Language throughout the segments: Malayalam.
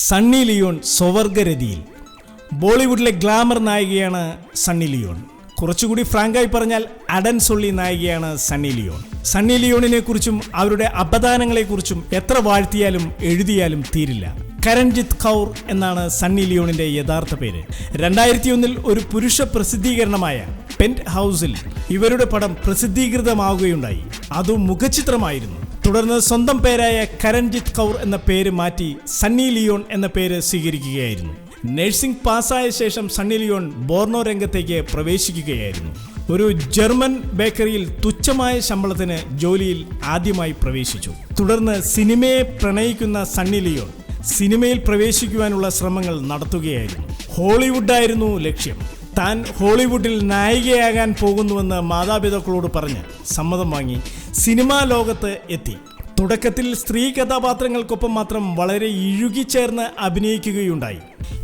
സണ്ണി ലിയോൺ സ്വവർഗരതിയിൽ. ബോളിവുഡിലെ ഗ്ലാമർ നായികയാണ് സണ്ണി ലിയോൺ. കുറച്ചുകൂടി ഫ്രാങ്കായി പറഞ്ഞാൽ അഡൻ സൊള്ളി നായികയാണ് സണ്ണി ലിയോൺ. സണ്ണി ലിയോണിനെ കുറിച്ചും അവരുടെ അപദാനങ്ങളെക്കുറിച്ചും എത്ര വാഴ്ത്തിയാലും എഴുതിയാലും തീരില്ല. കരൺജിത്ത് കൗർ എന്നാണ് സണ്ണി ലിയോണിന്റെ യഥാർത്ഥ പേര്. 2001 ഒരു പുരുഷ പ്രസിദ്ധീകരണമായ പെന്റ് ഹൗസിൽ ഇവരുടെ പടം പ്രസിദ്ധീകൃതമാവുകയുണ്ടായി. അതും മുഖചിത്രമായിരുന്നു. തുടർന്ന് സ്വന്തം പേരായ കരൺജിത്ത് കൗർ എന്ന പേര് മാറ്റി സണ്ണി ലിയോൺ എന്ന പേര് സ്വീകരിക്കുകയായിരുന്നു. നഴ്സിംഗ് പാസ്സായ ശേഷം സണ്ണി ലിയോൺ ബോർണോ രംഗത്തേക്ക് പ്രവേശിക്കുകയായിരുന്നു. ഒരു ജർമ്മൻ ബേക്കറിയിൽ തുച്ഛമായ ശമ്പളത്തിന് ജോലിയിൽ ആദ്യമായി പ്രവേശിച്ചു. തുടർന്ന് സിനിമയെ പ്രണയിക്കുന്ന സണ്ണി ലിയോൺ സിനിമയിൽ പ്രവേശിക്കുവാനുള്ള ശ്രമങ്ങൾ നടത്തുകയായിരുന്നു. ഹോളിവുഡായിരുന്നു ലക്ഷ്യം. താൻ ഹോളിവുഡിൽ നായികയാകാൻ പോകുന്നുവെന്ന് മാതാപിതാക്കളോട് പറഞ്ഞ് സമ്മതം വാങ്ങി സിനിമാ ലോകത്ത് എത്തി. തുടക്കത്തിൽ സ്ത്രീ കഥാപാത്രങ്ങൾക്കൊപ്പം മാത്രം വളരെ ഇഴുകിച്ചേർന്ന് അഭിനയിക്കുകയുണ്ടായി.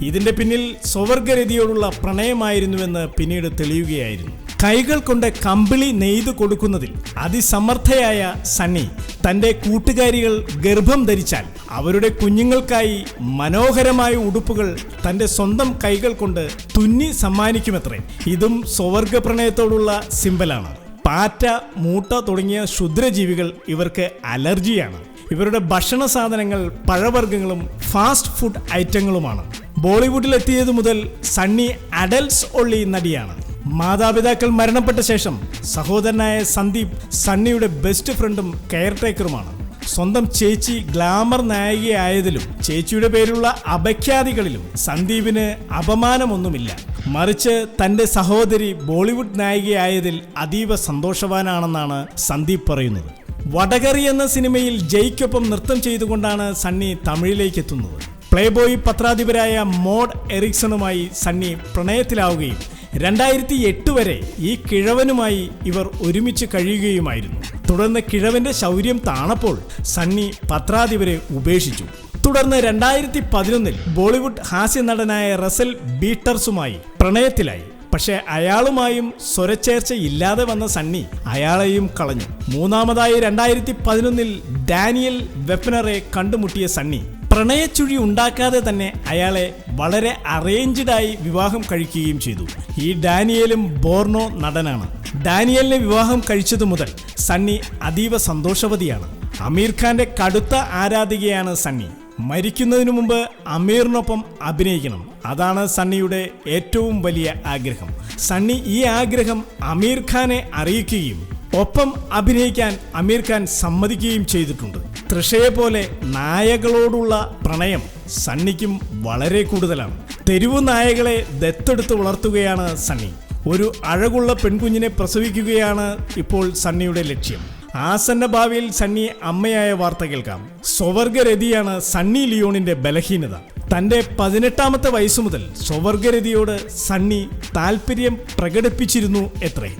ഇതിന്റെ പിന്നിൽ സ്വവർഗരതിയോടുള്ള പ്രണയമായിരുന്നുവെന്ന് പിന്നീട് തെളിയുകയായിരുന്നു. കൈകൾ കൊണ്ട് കമ്പിളി നെയ്തു കൊടുക്കുന്നതിൽ അതിസമർത്ഥയായ സണ്ണി തൻ്റെ കൂട്ടുകാരികൾ ഗർഭം ധരിച്ചാൽ അവരുടെ കുഞ്ഞുങ്ങൾക്കായി മനോഹരമായ ഉടുപ്പുകൾ തൻ്റെ സ്വന്തം കൈകൾ കൊണ്ട് തുന്നി സമ്മാനിക്കുമത്രേ. ഇതും സ്വവർഗ പ്രണയത്തോടുള്ള സിമ്പലാണ്. പാറ്റ, മൂട്ട തുടങ്ങിയ ക്ഷുദ്രജീവികൾ ഇവർക്ക് അലർജിയാണ്. ഇവരുടെ ഭക്ഷണ സാധനങ്ങൾ പഴവർഗ്ഗങ്ങളും ഫാസ്റ്റ് ഫുഡ് ഐറ്റങ്ങളുമാണ്. ബോളിവുഡിലെത്തിയതു മുതൽ സണ്ണി അഡൽട്സ് ഒള്ളി നടിയാണ്. മാതാപിതാക്കൾ മരണപ്പെട്ട ശേഷം സഹോദരനായ സന്ദീപ് സണ്ണിയുടെ ബെസ്റ്റ് ഫ്രണ്ടും കെയർടേക്കറുമാണ്. സ്വന്തം ചേച്ചി ഗ്ലാമർ നായികയായതിലും ചേച്ചിയുടെ പേരുള്ള അപഖ്യാതികളിലും സന്ദീപിന് അപമാനമൊന്നുമില്ല. മറിച്ച് തൻ്റെ സഹോദരി ബോളിവുഡ് നായികയായതിൽ അതീവ സന്തോഷവാനാണെന്നാണ് സന്ദീപ് പറയുന്നത്. വടകറി എന്ന സിനിമയിൽ ജയ്ക്കൊപ്പം നൃത്തം ചെയ്തുകൊണ്ടാണ് സണ്ണി തമിഴിലേക്ക് എത്തുന്നത്. പ്ലേബോയ് പത്രാധിപരായ മോഡ് എറിക്സണുമായി സണ്ണി പ്രണയത്തിലാവുകയും 2008 വരെ ഈ കിഴവനുമായി ഇവർ ഒരുമിച്ച് കഴിയുകയുമായിരുന്നു. തുടർന്ന് കിഴവന്റെ ശൗര്യം താണപ്പോൾ സണ്ണി പത്രാധിപരെ ഉപേക്ഷിച്ചു. തുടർന്ന് 2011 ബോളിവുഡ് ഹാസ്യ നടനായ റസൽ ബീറ്റർസുമായി പ്രണയത്തിലായി. പക്ഷേ അയാളുമായും സ്വരച്ചേർച്ച ഇല്ലാതെ വന്ന സണ്ണി അയാളെയും കളഞ്ഞു. മൂന്നാമതായി 2011 ഡാനിയൽ വെപ്പനറെ കണ്ടുമുട്ടിയ സണ്ണി പ്രണയച്ചുഴി ഉണ്ടാക്കാതെ തന്നെ അയാളെ വളരെ അറേഞ്ച്ഡായി വിവാഹം കഴിക്കുകയും ചെയ്തു. ഈ ഡാനിയലും ബോർണോ നടനാണ്. ഡാനിയലിനെ വിവാഹം കഴിച്ചതു മുതൽ സണ്ണി അതീവ സന്തോഷവതിയാണ്. അമീർ ഖാന്റെ കടുത്ത ആരാധികയാണ് സണ്ണി. മരിക്കുന്നതിനു മുമ്പ് അമീറിനൊപ്പം അഭിനയിക്കണം, അതാണ് സണ്ണിയുടെ ഏറ്റവും വലിയ ആഗ്രഹം. സണ്ണി ഈ ആഗ്രഹം അമീർ ഖാനെ അറിയിക്കുകയും ഒപ്പം അഭിനയിക്കാൻ അമീർ ഖാൻ സമ്മതിക്കുകയും ചെയ്തിട്ടുണ്ട്. തൃഷയെ പോലെ നായകളോടുള്ള പ്രണയം സണ്ണിക്കും വളരെ കൂടുതലാണ്. തെരുവു നായകളെ ദത്തെടുത്ത് വളർത്തുകയാണ് സണ്ണി. ഒരു അഴകുള്ള പെൺകുഞ്ഞിനെ പ്രസവിക്കുകയാണ് ഇപ്പോൾ സണ്ണിയുടെ ലക്ഷ്യം. ആസന്ന ഭാവിയിൽ സണ്ണി അമ്മയായ വാർത്ത കേൾക്കാം. സ്വവർഗരതിയാണ് സണ്ണി ലിയോണിന്റെ ബലഹീനത. തൻ്റെ 18ാമത്തെ വയസ്സു മുതൽ സ്വവർഗരതിയോട് സണ്ണി താല്പര്യം പ്രകടിപ്പിച്ചിരുന്നു എത്രേ.